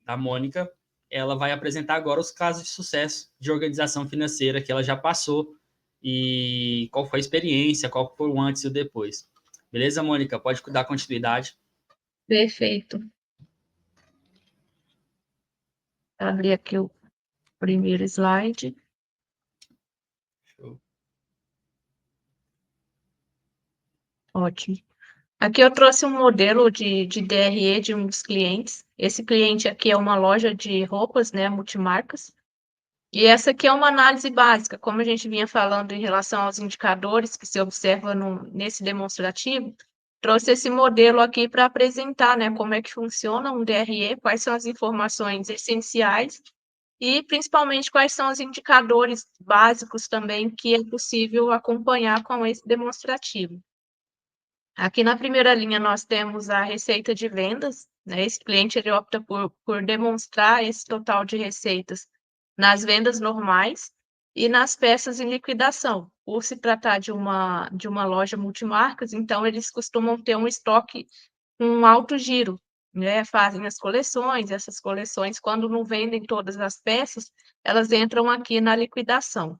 A Mônica, ela vai apresentar agora os casos de sucesso de organização financeira que ela já passou e qual foi a experiência, qual foi o antes e o depois. Beleza, Mônica? Pode dar continuidade. Perfeito. Abri aqui o primeiro slide. Show. Ótimo. Aqui eu trouxe um modelo de DRE de um dos clientes. Esse cliente aqui é uma loja de roupas, né, multimarcas. E essa aqui é uma análise básica, como a gente vinha falando em relação aos indicadores que se observa nesse demonstrativo, trouxe esse modelo aqui para apresentar, né, como é que funciona um DRE, quais são as informações essenciais e, principalmente, quais são os indicadores básicos também que é possível acompanhar com esse demonstrativo. Aqui na primeira linha nós temos a receita de vendas, né? Esse cliente ele opta por demonstrar esse total de receitas nas vendas normais e nas peças em liquidação. Por se tratar de uma loja multimarcas, então eles costumam ter um estoque com um alto giro, né? Fazem as coleções, essas coleções, quando não vendem todas as peças, elas entram aqui na liquidação.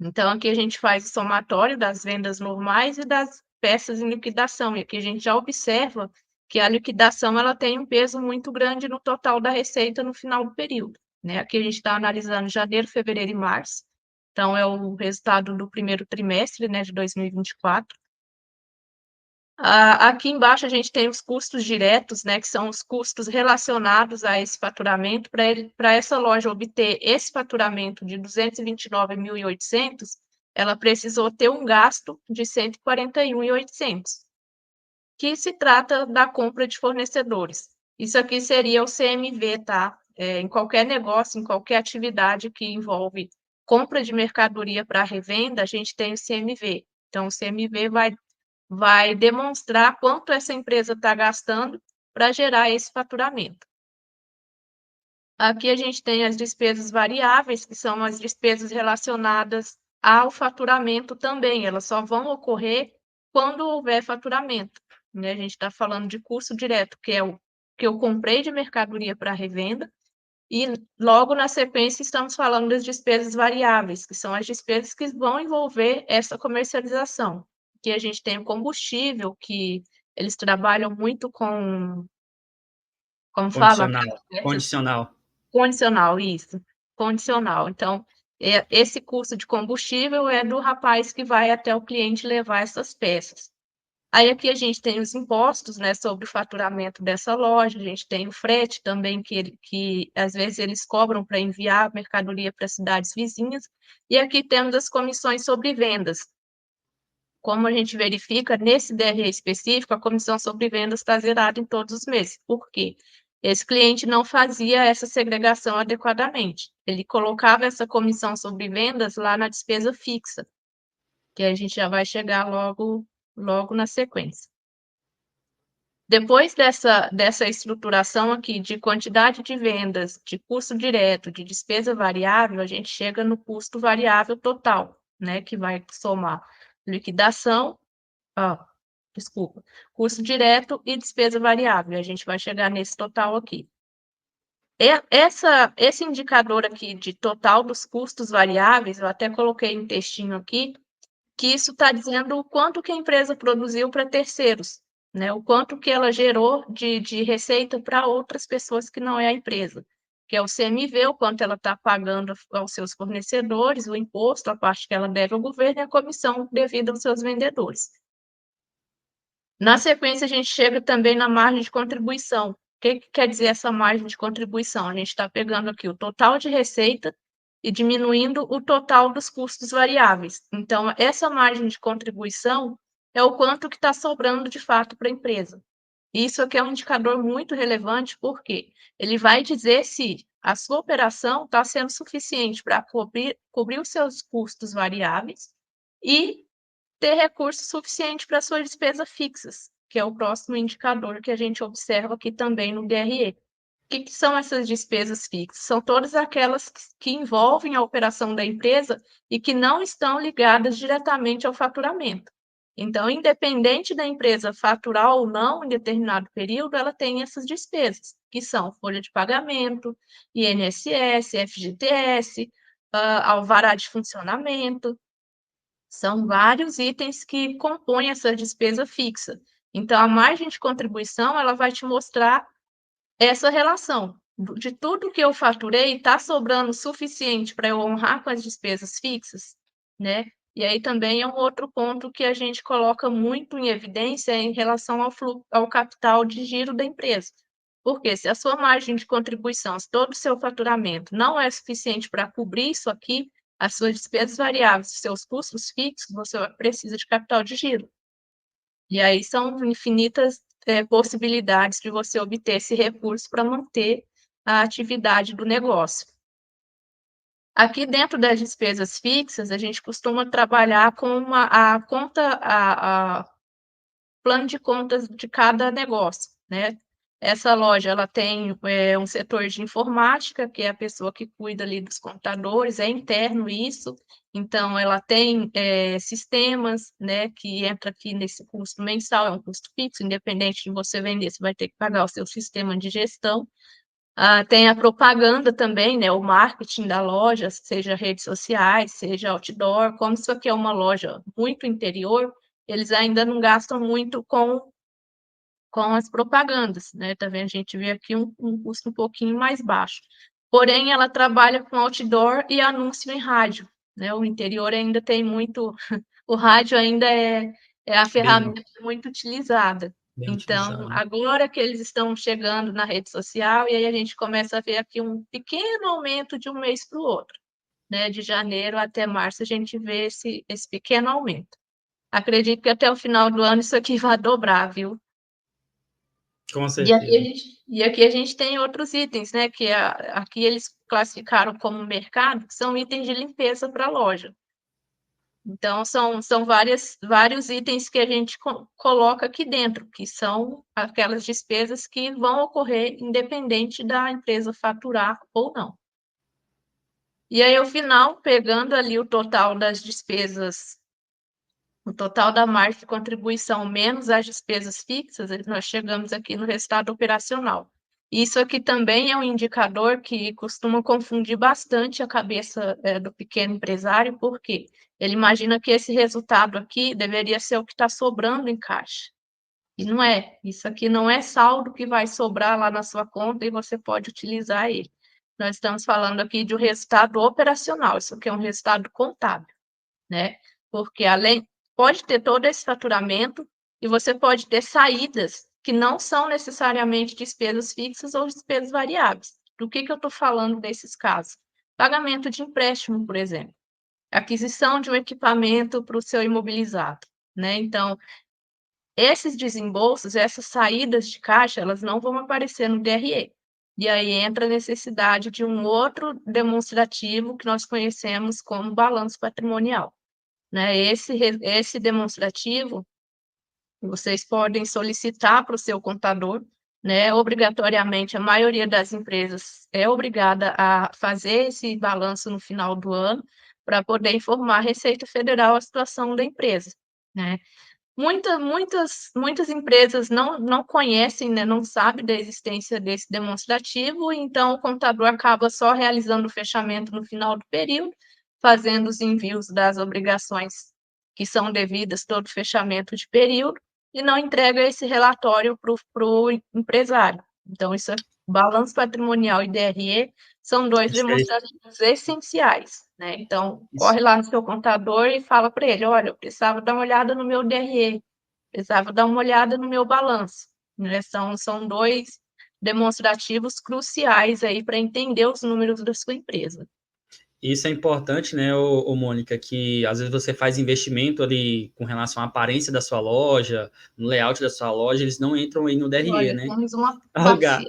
Então, aqui a gente faz o somatório das vendas normais e das peças em liquidação, e aqui a gente já observa que a liquidação ela tem um peso muito grande no total da receita no final do período, né? Aqui a gente está analisando janeiro, fevereiro e março, então é o resultado do primeiro trimestre, né, de 2024. Aqui embaixo a gente tem os custos diretos, né, que são os custos relacionados a esse faturamento. Para essa loja obter esse faturamento de 229.800, ela precisou ter um gasto de 141.800, que se trata da compra de fornecedores. Isso aqui seria o CMV, tá? Em qualquer negócio, em qualquer atividade que envolve compra de mercadoria para revenda, a gente tem o CMV. Então, o CMV vai demonstrar quanto essa empresa está gastando para gerar esse faturamento. Aqui a gente tem as despesas variáveis, que são as despesas relacionadas ao faturamento também. Elas só vão ocorrer quando houver faturamento, né? A gente está falando de custo direto, que é o que eu comprei de mercadoria para revenda, e logo na sequência estamos falando das despesas variáveis, que são as despesas que vão envolver essa comercialização. Que a gente tem o combustível, que eles trabalham muito com, como fala? Condicional. Condicional, isso, condicional. Então, esse custo de combustível é do rapaz que vai até o cliente levar essas peças. Aí aqui a gente tem os impostos, né, sobre o faturamento dessa loja, a gente tem o frete também, que às vezes eles cobram para enviar mercadoria para cidades vizinhas, e aqui temos as comissões sobre vendas. Como a gente verifica, nesse DRE específico, a comissão sobre vendas está zerada em todos os meses. Por quê? Esse cliente não fazia essa segregação adequadamente. Ele colocava essa comissão sobre vendas lá na despesa fixa, que a gente já vai chegar logo na sequência. Depois dessa estruturação aqui de quantidade de vendas, de custo direto, de despesa variável, a gente chega no custo variável total, né, que vai somar liquidação, custo direto e despesa variável. A gente vai chegar nesse total aqui. Esse indicador aqui de total dos custos variáveis, eu até coloquei um textinho aqui, que isso está dizendo o quanto que a empresa produziu para terceiros, né? O quanto que ela gerou de receita para outras pessoas que não é a empresa, que é o CMV, o quanto ela está pagando aos seus fornecedores, o imposto, a parte que ela deve ao governo e a comissão devida aos seus vendedores. Na sequência, a gente chega também na margem de contribuição. O que quer dizer essa margem de contribuição? A gente está pegando aqui o total de receita e diminuindo o total dos custos variáveis. Então, essa margem de contribuição é o quanto que está sobrando de fato para a empresa. Isso aqui é um indicador muito relevante, porque ele vai dizer se a sua operação está sendo suficiente para cobrir os seus custos variáveis e ter recurso suficiente para suas despesas fixas, que é o próximo indicador que a gente observa aqui também no DRE. O que são essas despesas fixas? São todas aquelas que envolvem a operação da empresa e que não estão ligadas diretamente ao faturamento. Então, independente da empresa faturar ou não em determinado período, ela tem essas despesas, que são folha de pagamento, INSS, FGTS, alvará de funcionamento. São vários itens que compõem essa despesa fixa. Então, a margem de contribuição, ela vai te mostrar essa relação de tudo que eu faturei, está sobrando suficiente para eu honrar com as despesas fixas, né? E aí também é um outro ponto que a gente coloca muito em evidência em relação ao capital de giro da empresa. Porque se a sua margem de contribuição, se todo o seu faturamento não é suficiente para cobrir isso aqui, as suas despesas variáveis, os seus custos fixos, você precisa de capital de giro. E aí são infinitas possibilidades de você obter esse recurso para manter a atividade do negócio. Aqui dentro das despesas fixas, a gente costuma trabalhar com plano de contas de cada negócio, né? Essa loja, ela tem um setor de informática, que é a pessoa que cuida ali dos computadores, é interno isso, então ela tem sistemas, né, que entra aqui nesse custo mensal, é um custo fixo, independente de você vender, você vai ter que pagar o seu sistema de gestão. Tem a propaganda também, né, o marketing da loja, seja redes sociais, seja outdoor, como isso aqui é uma loja muito interior, eles ainda não gastam muito com as propagandas, né? Tá vendo? A gente vê aqui um custo um pouquinho mais baixo. Porém, ela trabalha com outdoor e anúncio em rádio, né? O interior ainda tem muito, o rádio ainda é a ferramenta muito utilizada. Bem Então, utilizado. agora que eles estão chegando na rede social, e aí a gente começa a ver aqui um pequeno aumento de um mês para o outro, né? De janeiro até março, a gente vê esse pequeno aumento. Acredito que até o final do ano isso aqui vai dobrar, viu? Com E aqui a certeza. gente, e aqui a gente tem outros itens, né? Que aqui eles classificaram como mercado, que são itens de limpeza para a loja. Então, são vários itens que a gente coloca aqui dentro, que são aquelas despesas que vão ocorrer independente da empresa faturar ou não. E aí, ao final, pegando ali o total das despesas, o total da margem de contribuição menos as despesas fixas, nós chegamos aqui no resultado operacional. Isso aqui também é um indicador que costuma confundir bastante a cabeça do pequeno empresário, porque ele imagina que esse resultado aqui deveria ser o que está sobrando em caixa. E não é. Isso aqui não é saldo que vai sobrar lá na sua conta e você pode utilizar ele. Nós estamos falando aqui de um resultado operacional, isso aqui é um resultado contábil, né? Porque além pode ter todo esse faturamento e você pode ter saídas que não são necessariamente despesas fixas ou despesas variáveis. Do que eu estou falando nesses casos? Pagamento de empréstimo, por exemplo. Aquisição de um equipamento para o seu imobilizado, né? Então, esses desembolsos, essas saídas de caixa, elas não vão aparecer no DRE. E aí entra a necessidade de um outro demonstrativo que nós conhecemos como balanço patrimonial, né? Esse demonstrativo, vocês podem solicitar para o seu contador, né? Obrigatoriamente, a maioria das empresas é obrigada a fazer esse balanço no final do ano para poder informar a Receita Federal a situação da empresa, né? Muitas empresas não conhecem, né, não sabem da existência desse demonstrativo, então o contador acaba só realizando o fechamento no final do período, fazendo os envios das obrigações que são devidas todo fechamento de período, e não entrega esse relatório para o empresário. Então, isso é balanço patrimonial e DRE são dois demonstrativos essenciais, né? Então, corre lá no seu contador e fala para ele, olha, eu precisava dar uma olhada no meu DRE, precisava dar uma olhada no meu balanço, né? São dois demonstrativos cruciais aí para entender os números da sua empresa. Isso é importante, né, Mônica, que às vezes você faz investimento ali com relação à aparência da sua loja, no layout da sua loja, eles não entram aí no DRE, Olha, né? temos uma Algar.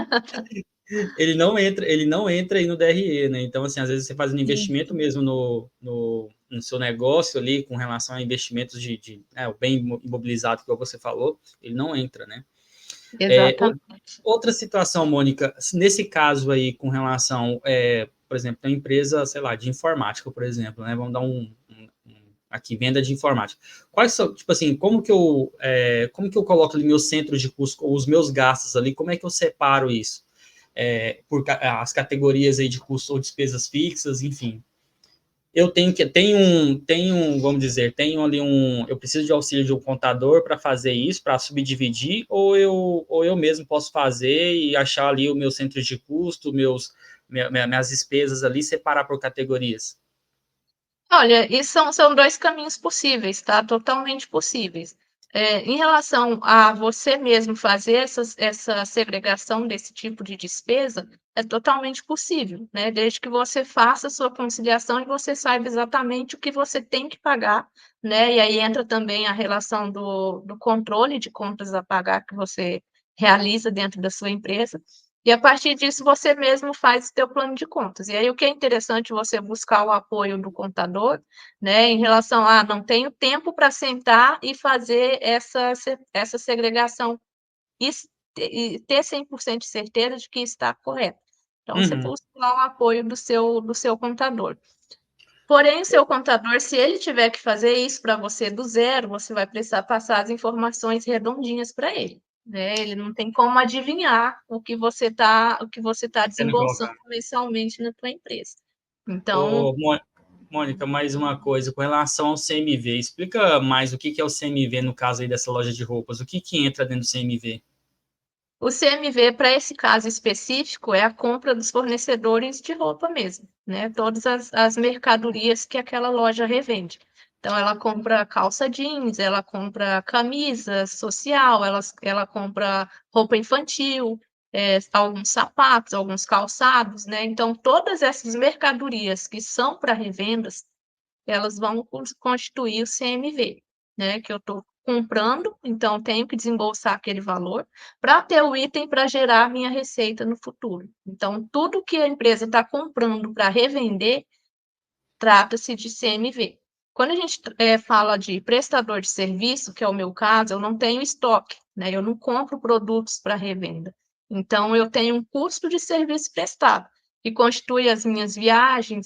parceira. Ele não entra aí no DRE, né? Então, assim, às vezes você faz um investimento mesmo no seu negócio ali, com relação a investimentos o bem imobilizado, que você falou, ele não entra, né? Exatamente. Outra situação, Mônica, nesse caso aí, com relação, por exemplo, uma empresa, sei lá, de informática, por exemplo, né? Vamos dar um aqui, venda de informática. Quais são, tipo assim, como que eu coloco ali meus centros de custo, ou os meus gastos ali, como é que eu separo isso? Por as categorias aí de custos ou despesas fixas, enfim. Eu vamos dizer, tenho ali eu preciso de auxílio de um contador para fazer isso, para subdividir, ou eu mesmo posso fazer e achar ali o meu centro de custo, minhas despesas ali, separar por categorias. Olha, e são 2 caminhos possíveis, tá, totalmente possíveis. Em relação a você mesmo fazer essa segregação desse tipo de despesa, é totalmente possível, né, desde que você faça a sua conciliação e você saiba exatamente o que você tem que pagar, né, e aí entra também a relação do controle de contas a pagar que você realiza dentro da sua empresa, e a partir disso você mesmo faz o teu plano de contas. E aí o que é interessante você buscar o apoio do contador, né, em relação a: "Não tenho tempo para sentar e fazer essa segregação", e ter 100% de certeza de que está correto. Então você Uhum. busca lá o apoio do seu contador. Porém, o seu contador, se ele tiver que fazer isso para você do zero, você vai precisar passar as informações redondinhas para ele, né, ele não tem como adivinhar o que você tá Tendo que desembolsando colocar. mensalmente na tua empresa. Então, Ô, Mônica, mais uma coisa, com relação ao CMV, explica mais o que é o CMV no caso aí dessa loja de roupas, o que entra dentro do CMV? o CMV, para esse caso específico, é a compra dos fornecedores de roupa mesmo, né, todas as mercadorias que aquela loja revende. Então ela compra calça jeans, ela compra camisa social, ela compra roupa infantil, alguns sapatos, alguns calçados, né, então todas essas mercadorias que são para revendas, elas vão constituir o CMV, né, que eu estou comprando, então tenho que desembolsar aquele valor para ter o item para gerar minha receita no futuro. Então, tudo que a empresa está comprando para revender, trata-se de CMV. Quando a gente fala de prestador de serviço, que é o meu caso, eu não tenho estoque, né, eu não compro produtos para revenda. Então eu tenho um custo de serviço prestado, que constitui as minhas viagens,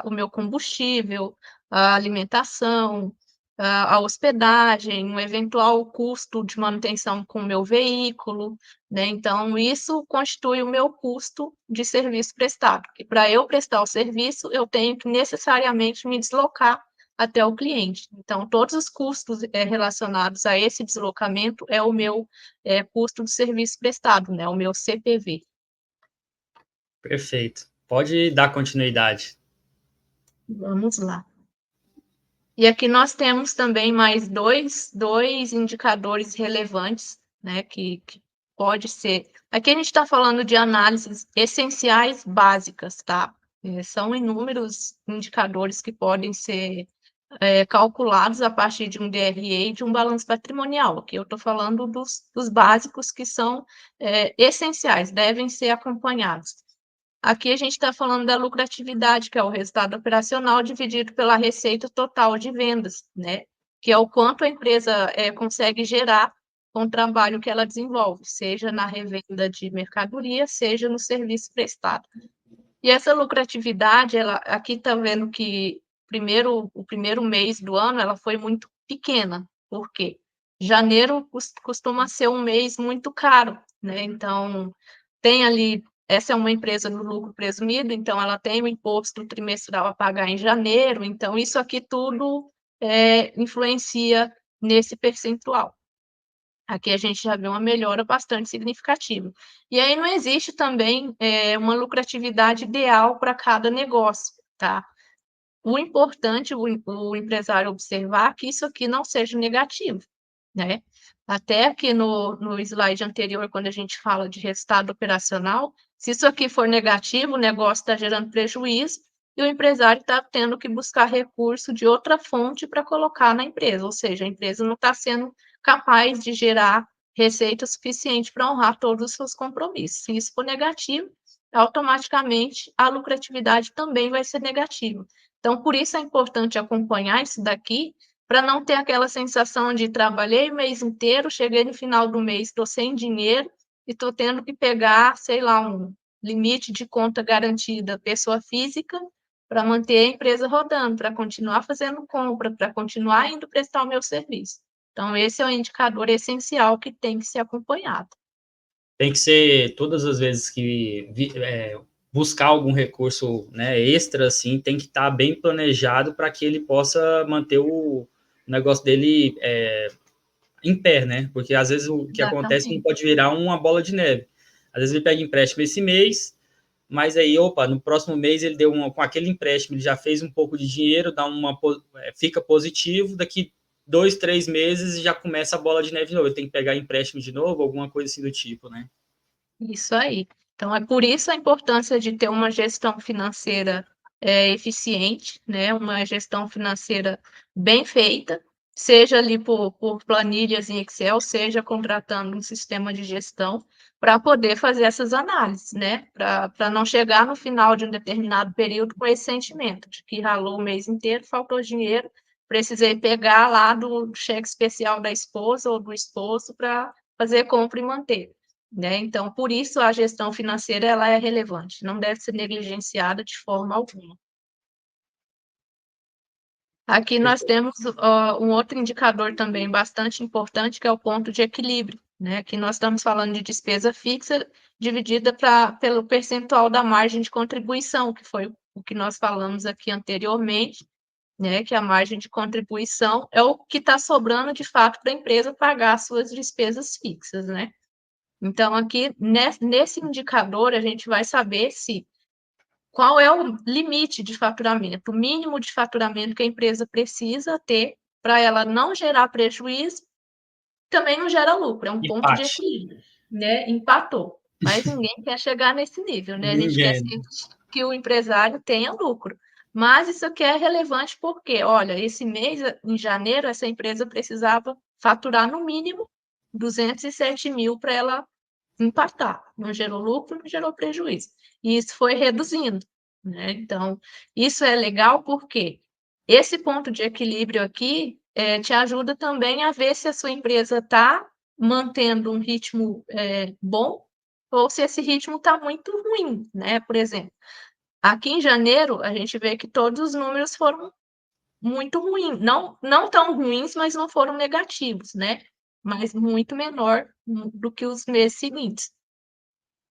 o meu combustível, a alimentação, a hospedagem, um eventual custo de manutenção com o meu veículo, né, então isso constitui o meu custo de serviço prestado, e para eu prestar o serviço, eu tenho que necessariamente me deslocar até o cliente. Então todos os custos, relacionados a esse deslocamento é o meu, custo de serviço prestado, né, o meu CPV. Perfeito. Pode dar continuidade. Vamos lá. E aqui nós temos também mais dois indicadores relevantes, né, que pode ser aqui a gente está falando de análises essenciais básicas, tá? São inúmeros indicadores que podem ser, calculados a partir de um DRE e de um balanço patrimonial. Aqui eu estou falando dos básicos que são, essenciais, devem ser acompanhados. Aqui a gente está falando da lucratividade, que é o resultado operacional dividido pela receita total de vendas, né, que é o quanto a empresa, consegue gerar com o trabalho que ela desenvolve, seja na revenda de mercadoria, seja no serviço prestado. E essa lucratividade, ela aqui está vendo que o primeiro mês do ano ela foi muito pequena, por quê? Janeiro costuma ser um mês muito caro, né, então tem ali essa é uma empresa no lucro presumido, então ela tem o imposto trimestral a pagar em janeiro, então isso aqui tudo, influencia nesse percentual. Aqui a gente já vê uma melhora bastante significativa. E aí não existe também, uma lucratividade ideal para cada negócio, tá. O importante, o empresário observar que isso aqui não seja negativo, né. Até aqui no slide anterior, quando a gente fala de resultado operacional, se isso aqui for negativo, o negócio está gerando prejuízo e o empresário está tendo que buscar recurso de outra fonte para colocar na empresa, ou seja, a empresa não está sendo capaz de gerar receita suficiente para honrar todos os seus compromissos. Se isso for negativo, automaticamente a lucratividade também vai ser negativa. Então, por isso é importante acompanhar isso daqui, para não ter aquela sensação de trabalhei o mês inteiro, cheguei no final do mês, estou sem dinheiro e estou tendo que pegar, sei lá, um limite de conta garantida pessoa física para manter a empresa rodando, para continuar fazendo compra, para continuar indo prestar o meu serviço. Então, esse é um indicador essencial que tem que ser acompanhado. Tem que ser todas as vezes que buscar algum recurso, né, extra, assim, tem que estar bem planejado para que ele possa manter o negócio dele em pé, né? Porque às vezes o que acontece não Exatamente. pode virar uma bola de neve. Às vezes ele pega empréstimo esse mês, mas aí, opa, no próximo mês ele deu com aquele empréstimo, ele já fez um pouco de dinheiro, fica positivo, daqui 2, 3 meses já começa a bola de neve de novo. Ele tem que pegar empréstimo de novo, alguma coisa assim do tipo, né? Isso aí. Então, é por isso a importância de ter uma gestão financeira eficiente, né? Uma gestão financeira bem feita, seja ali por planilhas em Excel, seja contratando um sistema de gestão para poder fazer essas análises, né? Para não chegar no final de um determinado período com esse sentimento de que ralou o mês inteiro, faltou dinheiro, precisei pegar lá do cheque especial da esposa ou do esposo para fazer compra e manter, né? Então, por isso a gestão financeira ela é relevante, não deve ser negligenciada de forma alguma. Aqui nós temos um outro indicador também bastante importante, que é o ponto de equilíbrio, né? Aqui nós estamos falando de despesa fixa dividida pelo percentual da margem de contribuição, que foi o que nós falamos aqui anteriormente, né? Que a margem de contribuição é o que está sobrando de fato para a empresa pagar as suas despesas fixas, né? Então, aqui, nesse indicador, a gente vai saber qual é o limite de faturamento, o mínimo de faturamento que a empresa precisa ter para ela não gerar prejuízo, também não gera lucro, é um ponto de Empate. equilíbrio, né? Empatou. Mas ninguém quer chegar nesse nível, né? A gente quer Ninguém. sempre que o empresário tenha lucro. Mas isso aqui é relevante porque, olha, esse mês, em janeiro, essa empresa precisava faturar no mínimo 207 mil para ela empatar, não gerou lucro, não gerou prejuízo. E isso foi reduzindo, né. Então, isso é legal porque esse ponto de equilíbrio aqui, te ajuda também a ver se a sua empresa está mantendo um ritmo, bom, ou se esse ritmo está muito ruim, né. Por exemplo, aqui em janeiro, a gente vê que todos os números foram muito ruins, não tão ruins, mas não foram negativos, né, mas muito menor, do que os meses seguintes.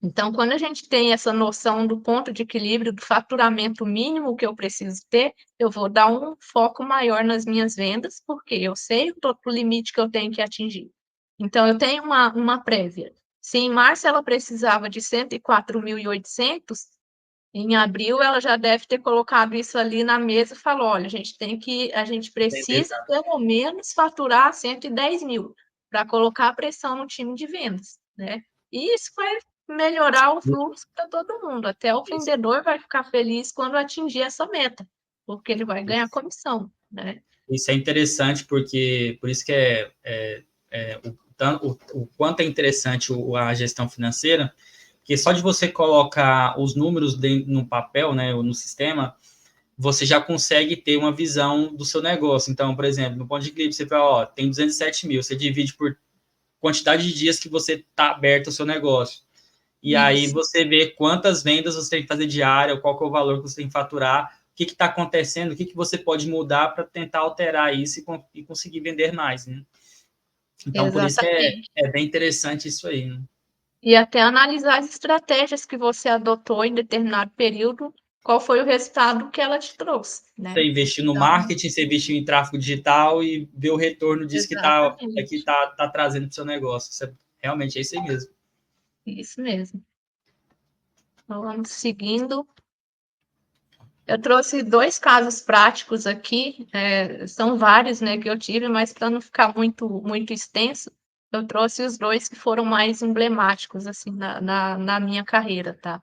Então, quando a gente tem essa noção do ponto de equilíbrio, do faturamento mínimo que eu preciso ter, eu vou dar um foco maior nas minhas vendas, porque eu sei o limite que eu tenho que atingir. Então, eu tenho uma prévia. Se em março ela precisava de 104.800, em abril ela já deve ter colocado isso ali na mesa e falou: olha, a gente precisa pelo menos faturar 110 mil para colocar pressão no time de vendas, né? E isso vai melhorar o fluxo para todo mundo. Até o Isso, vendedor vai ficar feliz quando atingir essa meta, porque ele vai ganhar comissão, né? isso é interessante porque por isso que o quanto é interessante a gestão financeira, porque só de você colocar os números no papel, né, ou no sistema, você já consegue ter uma visão do seu negócio. Então, por exemplo, no ponto de equilíbrio, você fala, ó, tem 207 mil, você divide por quantidade de dias que você está aberto o seu negócio. E aí Isso, você vê quantas vendas você tem que fazer diária, qual que é o valor que você tem que faturar, o que está acontecendo, o que você pode mudar para tentar alterar isso e conseguir vender mais, né? Então, por isso que exatamente. é bem interessante isso aí, né? E até analisar as estratégias que você adotou em determinado período, qual foi o resultado que ela te trouxe, Você né? investiu no Então, marketing, você investiu em tráfego digital e ver o retorno disso que exatamente, tá trazendo para o seu negócio. Realmente é isso aí mesmo. isso mesmo. Então, vamos seguindo. Eu trouxe 2 casos práticos aqui, são vários, né, que eu tive, mas para não ficar muito extenso, eu trouxe os 2 que foram mais emblemáticos, assim, na minha carreira, tá.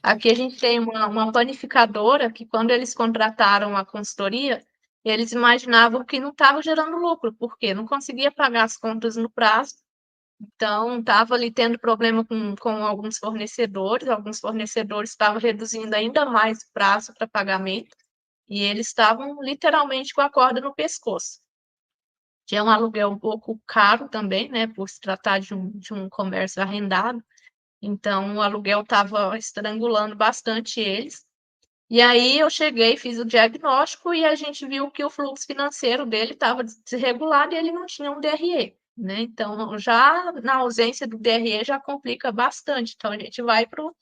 Aqui a gente tem uma panificadora que quando eles contrataram a consultoria, eles imaginavam que não estava gerando lucro, porque não conseguia pagar as contas no prazo, então estava ali tendo problema com alguns fornecedores estavam reduzindo ainda mais o prazo para pagamento, e eles estavam literalmente com a corda no pescoço. Tinha um aluguel um pouco caro também, né, por se tratar de um comércio arrendado, então o aluguel estava estrangulando bastante eles. E aí eu cheguei, fiz o diagnóstico e a gente viu que o fluxo financeiro dele estava desregulado e ele não tinha um DRE, né. Então, já na ausência do DRE já complica bastante, então a gente vai para o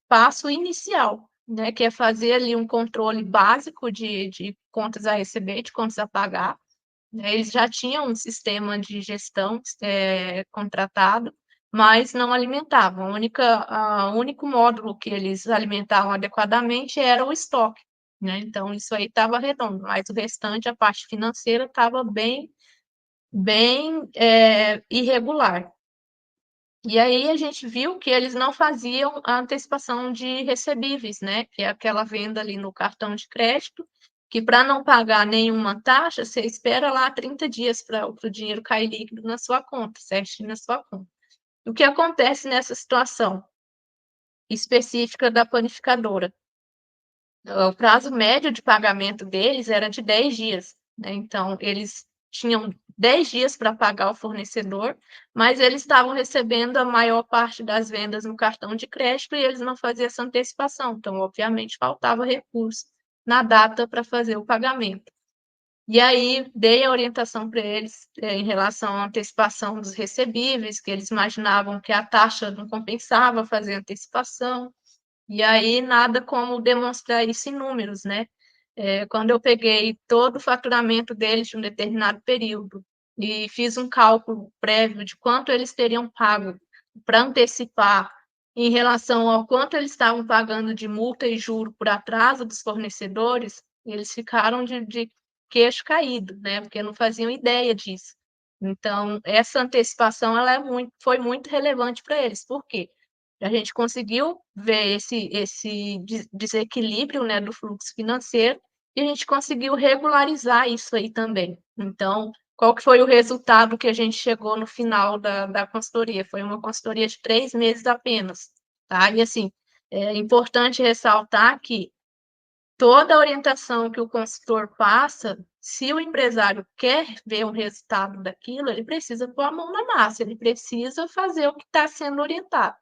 passo inicial, né, que é fazer ali um controle básico de contas a receber, de contas a pagar, né. Eles já tinham um sistema de gestão, contratado, mas não alimentavam. O único módulo que eles alimentavam adequadamente era o estoque, né, então isso aí estava redondo, mas o restante, a parte financeira estava bem, irregular. E aí a gente viu que eles não faziam a antecipação de recebíveis, né, que é aquela venda ali no cartão de crédito, que para não pagar nenhuma taxa, você espera lá 30 dias para o dinheiro cair líquido na sua conta, certinho na sua conta. O que acontece nessa situação específica da panificadora? O prazo médio de pagamento deles era de 10 dias, né, então eles tinham 10 dias para pagar o fornecedor, mas eles estavam recebendo a maior parte das vendas no cartão de crédito e eles não faziam essa antecipação, então obviamente faltava recurso na data para fazer o pagamento. E aí dei a orientação para eles, em relação à antecipação dos recebíveis, que eles imaginavam que a taxa não compensava fazer antecipação. E aí nada como demonstrar isso em números, né. Quando eu peguei todo o faturamento deles de um determinado período e fiz um cálculo prévio de quanto eles teriam pago para antecipar em relação ao quanto eles estavam pagando de multa e juro por atraso dos fornecedores, eles ficaram de queixo caído, né, porque não faziam ideia disso. Então, essa antecipação ela foi muito relevante para eles, por quê? A gente conseguiu ver esse desequilíbrio, né, do fluxo financeiro, e a gente conseguiu regularizar isso aí também. Então, qual que foi o resultado que a gente chegou no final da consultoria? Foi uma consultoria de 3 meses apenas, tá. E assim, é importante ressaltar que toda a orientação que o consultor passa, se o empresário quer ver um resultado daquilo, ele precisa pôr a mão na massa, ele precisa fazer o que está sendo orientado,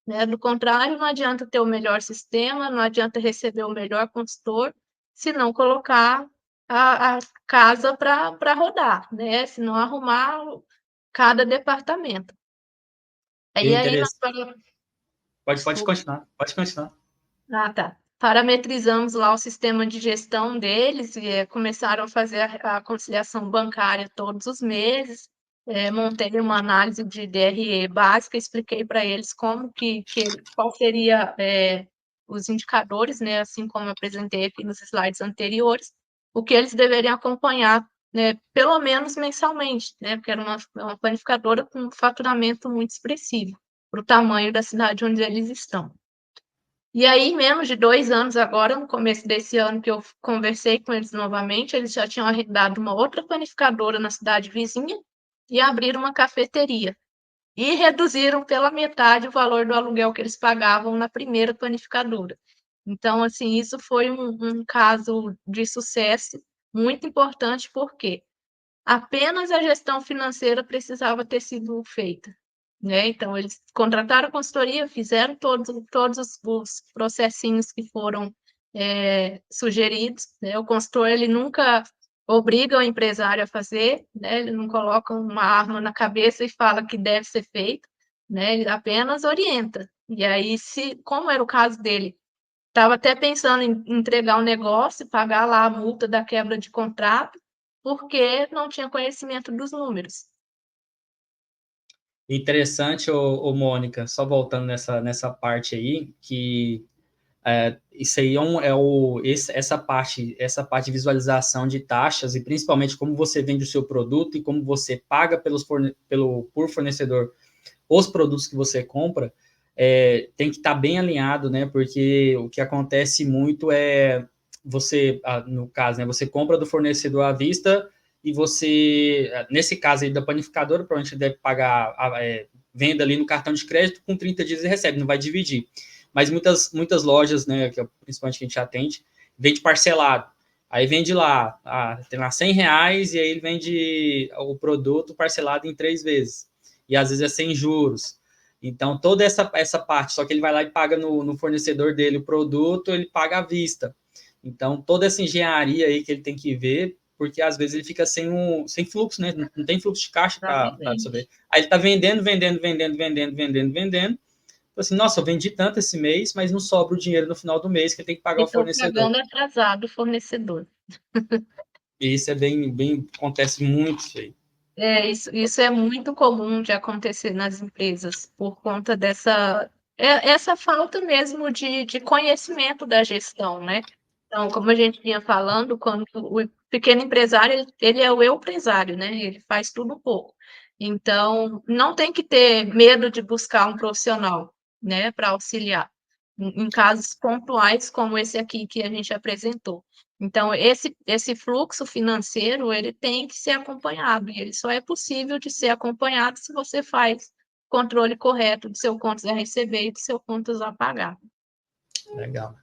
né, do contrário, não adianta ter o melhor sistema, não adianta receber o melhor consultor, se não colocar a casa para rodar, né, se não arrumar cada departamento. E o E aí nós interesse para pode desculpa. continuar, pode continuar. Ah, tá. Parametrizamos lá o sistema de gestão deles e, começaram a fazer a conciliação bancária todos os meses. Montei uma análise de DRE básica, expliquei para eles como qual seria, os indicadores, né, assim como eu apresentei aqui nos slides anteriores, o que eles deveriam acompanhar, né, pelo menos mensalmente, né, porque era uma panificadora com um faturamento muito expressivo, para o tamanho da cidade onde eles estão. E aí, menos de 2 anos agora, no começo desse ano que eu conversei com eles novamente, eles já tinham arrendado uma outra panificadora na cidade vizinha e abriram uma cafeteria. E reduziram pela metade o valor do aluguel que eles pagavam na primeira panificadora. Então, assim, isso foi um caso de sucesso muito importante, porque apenas a gestão financeira precisava ter sido feita, né, então eles contrataram a consultoria, fizeram todos os processinhos que foram, sugeridos, né, o consultor ele nunca obriga o empresário a fazer, né, ele não coloca uma arma na cabeça e fala que deve ser feito, né, ele apenas orienta. E aí se como era o caso dele, estava até pensando em entregar o negócio, pagar lá a multa da quebra de contrato, porque não tinha conhecimento dos números. Interessante, Mônica, só voltando nessa parte aí, que isso aí essa parte de visualização de taxas e principalmente como você vende o seu produto e como você paga por fornecedor os produtos que você compra, tem que estar bem alinhado, né? Porque o que acontece muito é você, no caso, né, você compra do fornecedor à vista e você, nesse caso aí da panificadora, provavelmente deve pagar venda ali no cartão de crédito, com 30 dias e recebe, não vai dividir. Mas muitas lojas, né, que principalmente que a gente atende, vende parcelado. Aí vende lá, tem lá R$100 e aí ele vende o produto parcelado em 3 vezes. E às vezes é sem juros. Então, toda essa parte, só que ele vai lá e paga no fornecedor dele o produto, ele paga à vista. Então, toda essa engenharia aí que ele tem que ver, porque às vezes ele fica sem fluxo, né? Não tem fluxo de caixa para absorver. Aí ele está vendendo. Assim, nossa, eu vendi tanto esse mês, mas não sobra o dinheiro no final do mês que tem que pagar o fornecedor. Pagando atrasado o fornecedor. E isso é acontece muito isso aí. Isso é muito comum de acontecer nas empresas, por conta essa falta mesmo de conhecimento da gestão, né? Então, como a gente vinha falando, quando o pequeno empresário, ele é o eu empresário, né? Ele faz tudo um pouco. Então, não tem que ter medo de buscar um profissional, né, para auxiliar, em casos pontuais como esse aqui que a gente apresentou. Então, esse fluxo financeiro, ele tem que ser acompanhado, e ele só é possível de ser acompanhado se você faz controle correto do seu contas a receber e do seu contas a pagar. Legal.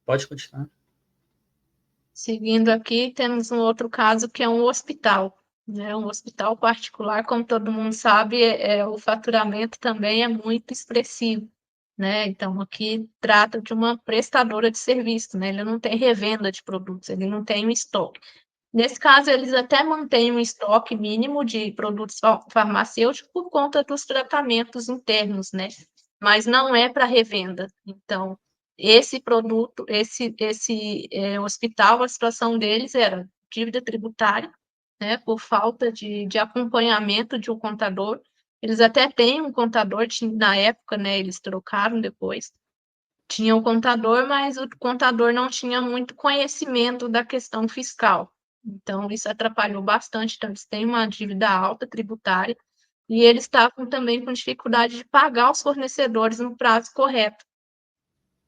Pode continuar. Seguindo aqui, temos um outro caso que é um hospital, né? Um hospital particular, como todo mundo sabe, o faturamento também é muito expressivo, né? Então, aqui trata de uma prestadora de serviço, né? Ele não tem revenda de produtos, ele não tem um estoque. Nesse caso, eles até mantêm um estoque mínimo de produtos farmacêuticos por conta dos tratamentos internos, né? Mas não é para revenda. Então, esse produto, hospital, a situação deles era dívida tributária, né? Por falta de acompanhamento de um contador. Eles até têm um contador, na época, né? Eles trocaram depois. Tinha o contador, mas o contador não tinha muito conhecimento da questão fiscal. Então, isso atrapalhou bastante. Então, eles têm uma dívida alta tributária e eles estavam também com dificuldade de pagar os fornecedores no prazo correto.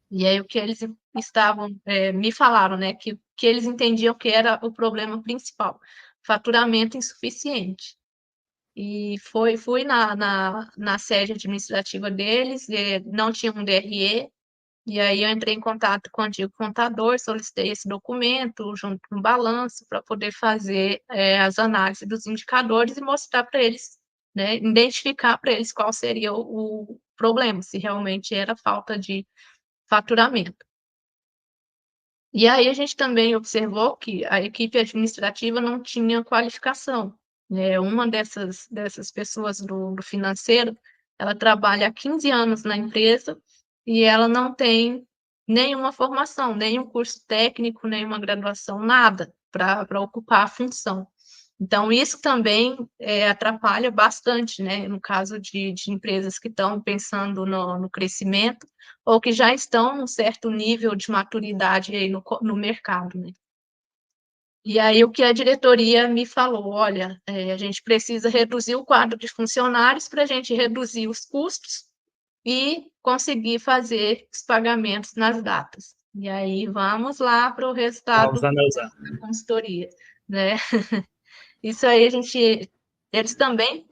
E aí, o que eles estavam, me falaram, né, que eles entendiam que era o problema principal, faturamento insuficiente. E fui na sede administrativa deles, não tinha um DRE, e aí eu entrei em contato com o antigo contador, solicitei esse documento junto com o balanço para poder fazer as análises dos indicadores e mostrar para eles, né, identificar para eles qual seria o problema, se realmente era falta de faturamento. E aí a gente também observou que a equipe administrativa não tinha qualificação, né? Uma dessas pessoas do financeiro, ela trabalha há 15 anos na empresa e ela não tem nenhuma formação, nenhum curso técnico, nenhuma graduação, nada para ocupar a função. Então, isso também atrapalha bastante, né? No caso de empresas que estão pensando no crescimento ou que já estão num certo nível de maturidade aí no mercado, né? E aí, o que a diretoria me falou: olha, a gente precisa reduzir o quadro de funcionários para a gente reduzir os custos e conseguir fazer os pagamentos nas datas. E aí, vamos lá para o resultado da consultoria, né? Isso aí eles também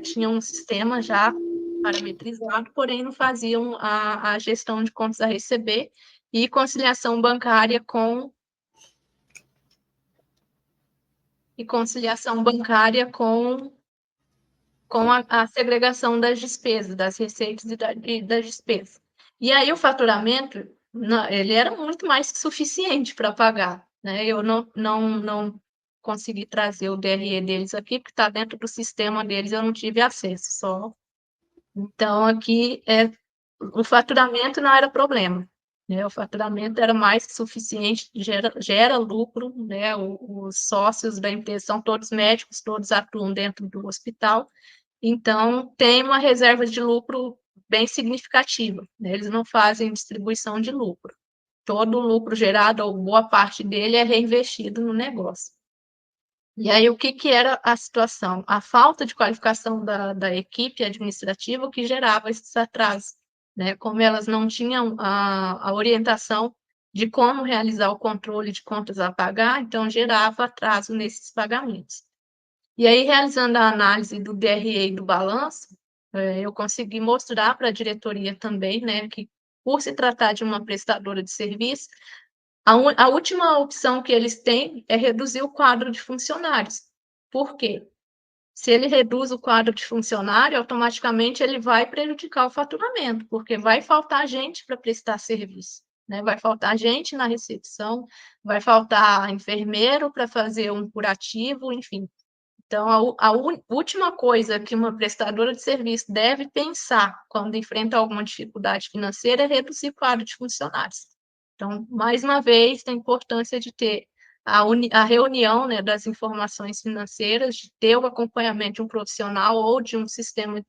tinham um sistema já parametrizado, porém não faziam a gestão de contas a receber e conciliação bancária com a segregação das despesas, das receitas e das despesas. E aí o faturamento, ele era muito mais que suficiente para pagar, né? Eu não consegui trazer o DRE deles aqui, porque está dentro do sistema deles, eu não tive acesso só. Então, aqui, o faturamento não era problema, né? O faturamento era mais que suficiente, gera lucro, né? Os sócios da empresa são todos médicos, todos atuam dentro do hospital, então tem uma reserva de lucro bem significativa, né? Eles não fazem distribuição de lucro. Todo o lucro gerado, ou boa parte dele, é reinvestido no negócio. E aí, o que era a situação? A falta de qualificação da equipe administrativa que gerava esses atrasos, né? Como elas não tinham a orientação de como realizar o controle de contas a pagar, então gerava atraso nesses pagamentos. E aí, realizando a análise do DRE e do balanço, eu consegui mostrar para a diretoria também, né, que por se tratar de uma prestadora de serviço, a última opção que eles têm é reduzir o quadro de funcionários. Por quê? Se ele reduz o quadro de funcionário, automaticamente ele vai prejudicar o faturamento, porque vai faltar gente para prestar serviço, né? Vai faltar gente na recepção, vai faltar enfermeiro para fazer um curativo, enfim. Então, última coisa que uma prestadora de serviço deve pensar quando enfrenta alguma dificuldade financeira é reduzir o quadro de funcionários. Então, mais uma vez, a importância de ter a reunião, né, das informações financeiras, de ter o acompanhamento de um profissional ou de um sistema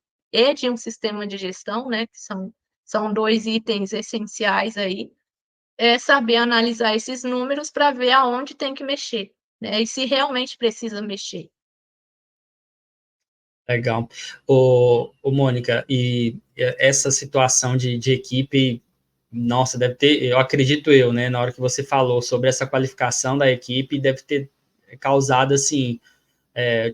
de gestão, né, que são 2 itens essenciais aí, é saber analisar esses números para ver aonde tem que mexer, né, e se realmente precisa mexer. Legal. Mônica, e essa situação de equipe, nossa, deve ter, eu acredito eu, né, na hora que você falou sobre essa qualificação da equipe, deve ter causado, assim,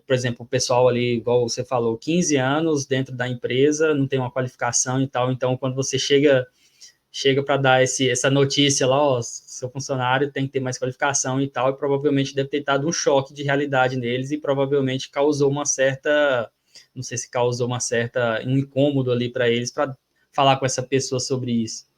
por exemplo, o pessoal ali, igual você falou, 15 anos dentro da empresa, não tem uma qualificação e tal, então quando você chega para dar essa notícia lá, ó, seu funcionário tem que ter mais qualificação e tal, e provavelmente deve ter dado um choque de realidade neles e provavelmente causou uma certa, não sei se causou um incômodo ali para eles para falar com essa pessoa sobre isso.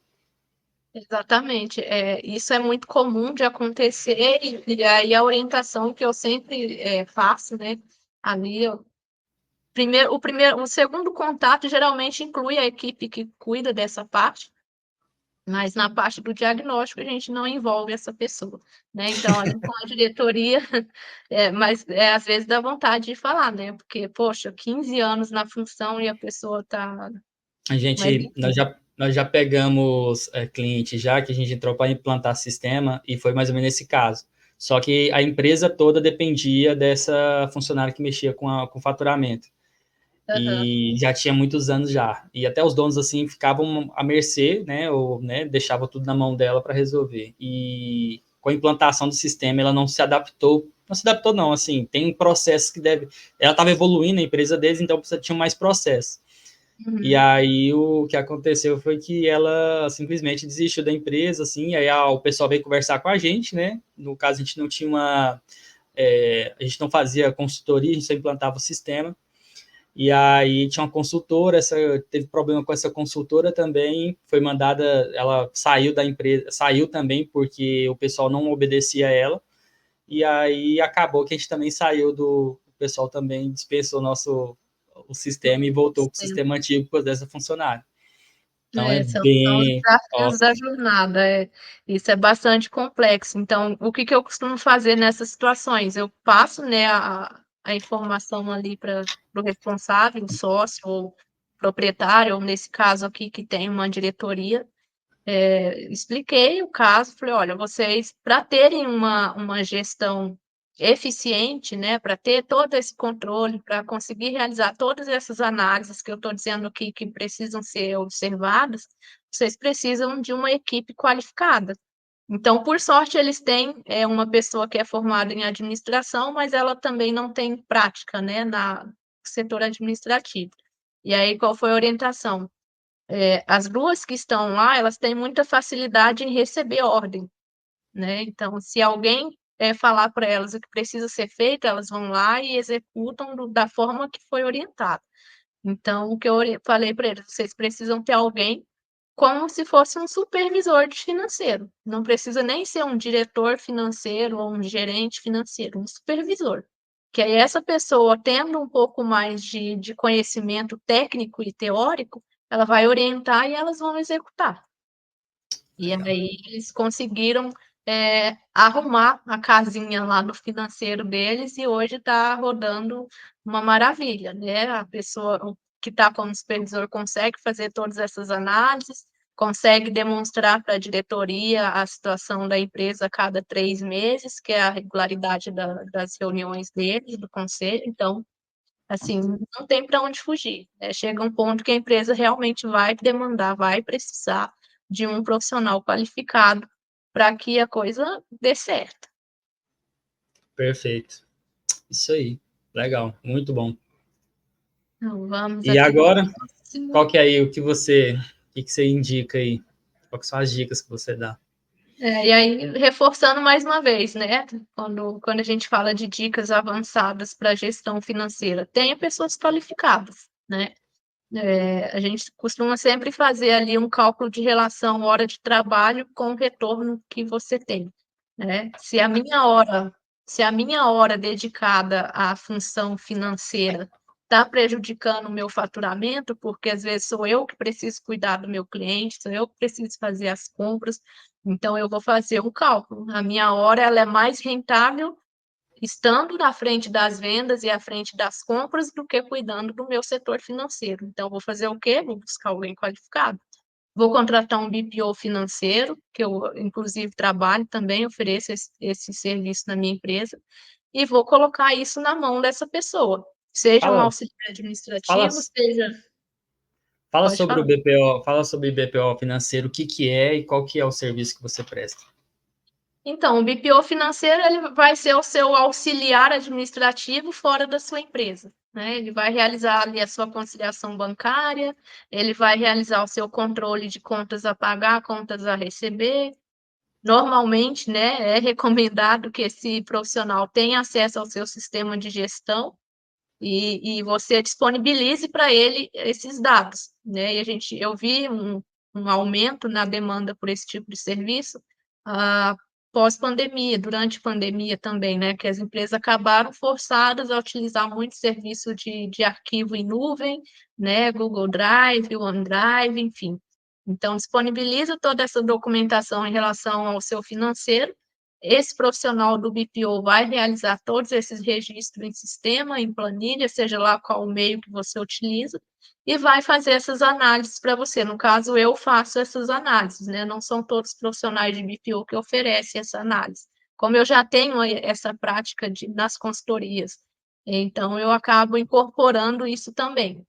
Exatamente, isso é muito comum de acontecer e aí a orientação que eu sempre, faço, né, ali eu o segundo contato geralmente inclui a equipe que cuida dessa parte, mas na parte do diagnóstico a gente não envolve essa pessoa, né, então ali com a diretoria, mas, às vezes dá vontade de falar, né, porque poxa, 15 anos na função e a pessoa tá A mas gente, enfim. nós já pegamos cliente já que a gente entrou para implantar sistema e foi mais ou menos esse caso. Só que a empresa toda dependia dessa funcionária que mexia com o faturamento. Aham. E já tinha muitos anos já. E até os donos, assim, ficavam à mercê, né, ou, né, deixava tudo na mão dela para resolver. E com a implantação do sistema, ela não se adaptou não, assim, tem um processo que deve, ela estava evoluindo a empresa deles, então precisa tinha mais processo. E Uhum. aí o que aconteceu foi que ela simplesmente desistiu da empresa, assim, aí o pessoal veio conversar com a gente, né? No caso, a gente não tinha a gente não fazia consultoria, a gente só implantava o sistema. E aí tinha uma consultora, teve problema com essa consultora também, foi mandada, ela saiu da empresa, saiu também porque o pessoal não obedecia a ela. E aí acabou que a gente também saiu o pessoal também dispensou o sistema e voltou para o sistema antigo por causa dessa funcionária. Então é São os bem, desafios nossa, da jornada, isso é bastante complexo. Então, o que que eu costumo fazer nessas situações? Eu passo, né, a informação ali para o responsável, o sócio ou proprietário, ou nesse caso aqui que tem uma diretoria, expliquei o caso, falei: "Olha, vocês para terem uma gestão eficiente, né, para ter todo esse controle, para conseguir realizar todas essas análises que eu estou dizendo aqui que precisam ser observadas, vocês precisam de uma equipe qualificada". Então, por sorte, eles têm, uma pessoa que é formada em administração, mas ela também não tem prática, né, na setor administrativo. E aí qual foi a orientação? As 2 que estão lá, elas têm muita facilidade em receber ordem, né, então se alguém, falar para elas o que precisa ser feito, elas vão lá e executam da forma que foi orientado. Então o que eu falei para eles: "Vocês precisam ter alguém como se fosse um supervisor de financeiro, não precisa nem ser um diretor financeiro ou um gerente financeiro, um supervisor". Que aí essa pessoa tendo um pouco mais de conhecimento técnico e teórico, ela vai orientar e elas vão executar. E legal. aí eles conseguiram, arrumar a casinha lá no financeiro deles e hoje está rodando uma maravilha, né, a pessoa que está como supervisor consegue fazer todas essas análises, consegue demonstrar para a diretoria a situação da empresa a cada 3 meses, que é a regularidade das reuniões deles, do conselho, então, assim, não tem para onde fugir, né, chega um ponto que a empresa realmente vai demandar, vai precisar de um profissional qualificado para que a coisa dê certo. Perfeito. Isso aí. Legal, muito bom. Então vamos E aqui para o agora, qual próximo. que é aí o que você indica aí? Quais são as dicas que você dá? E aí, reforçando mais uma vez, né? Quando a gente fala de dicas avançadas para gestão financeira, tenha pessoas qualificadas, né? A gente costuma sempre fazer ali um cálculo de relação hora de trabalho com o retorno que você tem, né? Se a minha hora dedicada à função financeira está prejudicando o meu faturamento, porque às vezes sou eu que preciso cuidar do meu cliente, sou eu que preciso fazer as compras, então eu vou fazer um cálculo. A minha hora ela é mais rentável estando na frente das vendas e à frente das compras do que cuidando do meu setor financeiro. Então, vou fazer o quê? Vou buscar alguém qualificado. Vou contratar um BPO financeiro, que eu, inclusive, trabalho também, ofereço esse serviço na minha empresa, e vou colocar isso na mão dessa pessoa, seja um Fala, auxiliar fala, administrativo, seja. fala Pode sobre o falar. BPO, fala sobre o BPO financeiro, o que que é e qual que é o serviço que você presta. Então, o BPO financeiro ele vai ser o seu auxiliar administrativo fora da sua empresa, né? Ele vai realizar ali a sua conciliação bancária, ele vai realizar o seu controle de contas a pagar, contas a receber. Normalmente, né, é recomendado que esse profissional tenha acesso ao seu sistema de gestão e você disponibilize para ele esses dados, né? Eu vi um aumento na demanda por esse tipo de serviço, pós-pandemia, durante a pandemia também, né? Que as empresas acabaram forçadas a utilizar muito serviço de arquivo em nuvem, né? Google Drive, OneDrive, enfim. Então, disponibiliza toda essa documentação em relação ao seu financeiro. Esse profissional do BPO vai realizar todos esses registros em sistema, em planilha, seja lá qual o meio que você utiliza, e vai fazer essas análises para você. No caso, eu faço essas análises, né? Não são todos os profissionais de BPO que oferecem essa análise. Como eu já tenho essa prática nas consultorias, então eu acabo incorporando isso também.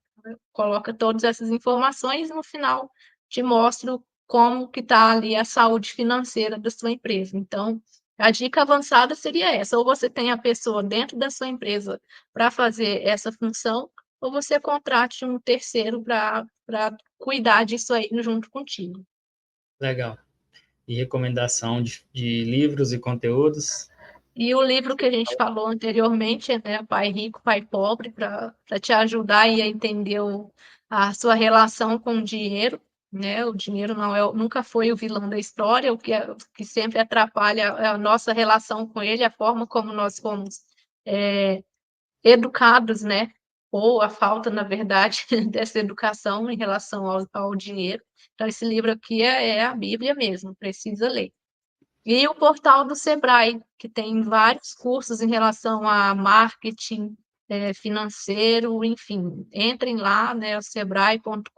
Coloca todas essas informações e no final te mostro como que está ali a saúde financeira da sua empresa. Então, a dica avançada seria essa: ou você tem a pessoa dentro da sua empresa para fazer essa função, ou você contrate um terceiro para cuidar disso aí junto contigo. Legal. E recomendação de livros e conteúdos. E o livro que a gente falou anteriormente, né, Pai Rico, Pai Pobre, para te ajudar aí a entender a sua relação com o dinheiro, né? O dinheiro nunca foi o vilão da história, o que sempre atrapalha é a nossa relação com ele, a forma como nós fomos educados, né? Ou a falta, na verdade, dessa educação em relação ao dinheiro. Então, esse livro aqui é a Bíblia mesmo, precisa ler. E o portal do Sebrae, que tem vários cursos em relação a marketing, financeiro, enfim. Entrem lá, né, sebrae.com.br,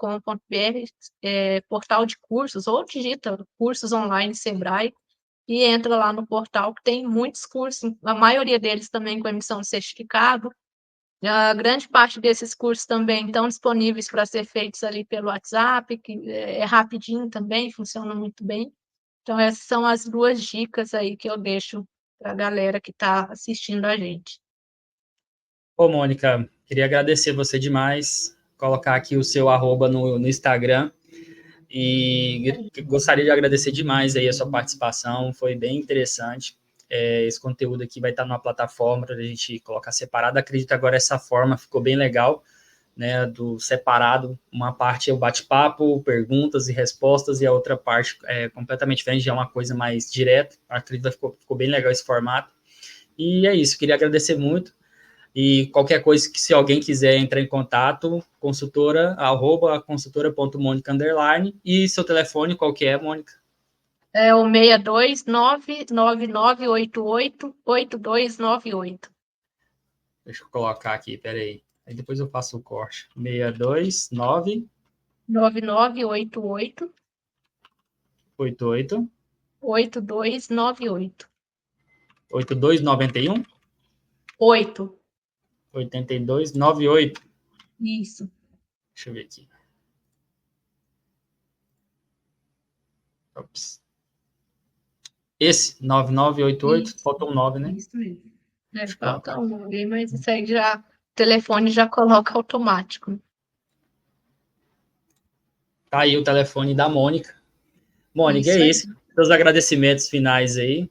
portal de cursos, ou digita cursos online Sebrae, e entra lá no portal, que tem muitos cursos, a maioria deles também com emissão de certificado. A grande parte desses cursos também estão disponíveis para ser feitos ali pelo WhatsApp, que é rapidinho também, funciona muito bem. Então, essas são as duas dicas aí que eu deixo para a galera que está assistindo a gente. Ô, Mônica, queria agradecer você demais, colocar aqui o seu arroba no Instagram e gostaria de agradecer demais aí a sua participação, foi bem interessante. Esse conteúdo aqui vai estar numa plataforma para a gente colocar separado. Acredito agora essa forma ficou bem legal, né? Do separado, uma parte é o bate-papo, perguntas e respostas, e a outra parte é completamente diferente, já é uma coisa mais direta. Acredito que ficou bem legal esse formato. E é isso, queria agradecer muito. E qualquer coisa que se alguém quiser entrar em contato, consultora@consultora.monica_, e seu telefone qual que é, Mônica? É o 62999888298. Deixa eu colocar aqui, peraí. Aí depois eu faço o corte. 629 9988 88 8298. 8291 8. 8298. Isso. Deixa eu ver aqui. Ops. Esse 9988, Isso. faltou um 9, né? Isso mesmo. Deixa eu Falta colocar. um ali, mas isso aí já, o telefone já coloca automático. Tá aí o telefone da Mônica. Mônica, é Isso aí. isso. seus agradecimentos finais aí.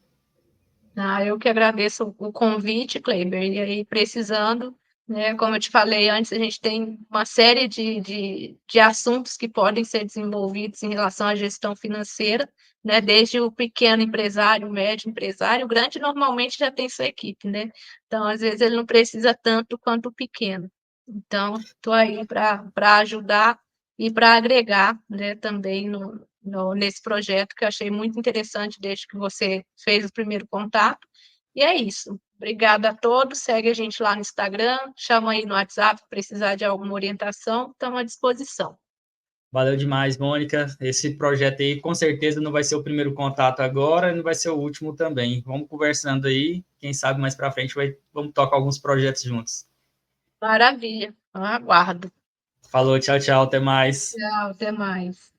Eu que agradeço o convite, Kleber, e aí precisando, né, como eu te falei antes, a gente tem uma série de assuntos que podem ser desenvolvidos em relação à gestão financeira, né, desde o pequeno empresário, o médio empresário, o grande normalmente já tem sua equipe, né, então às vezes ele não precisa tanto quanto o pequeno. Então, estou aí para ajudar e para agregar, né, também nesse projeto que eu achei muito interessante desde que você fez o primeiro contato. E é isso. Obrigada a todos. Segue a gente lá no Instagram, chama aí no WhatsApp, se precisar de alguma orientação, estamos à disposição. Valeu demais, Mônica. Esse projeto aí, com certeza, não vai ser o primeiro contato agora, não vai ser o último também. Vamos conversando aí, quem sabe mais para frente vamos tocar alguns projetos juntos. Maravilha. Aguardo. Falou, tchau, tchau, até mais. Tchau, até mais.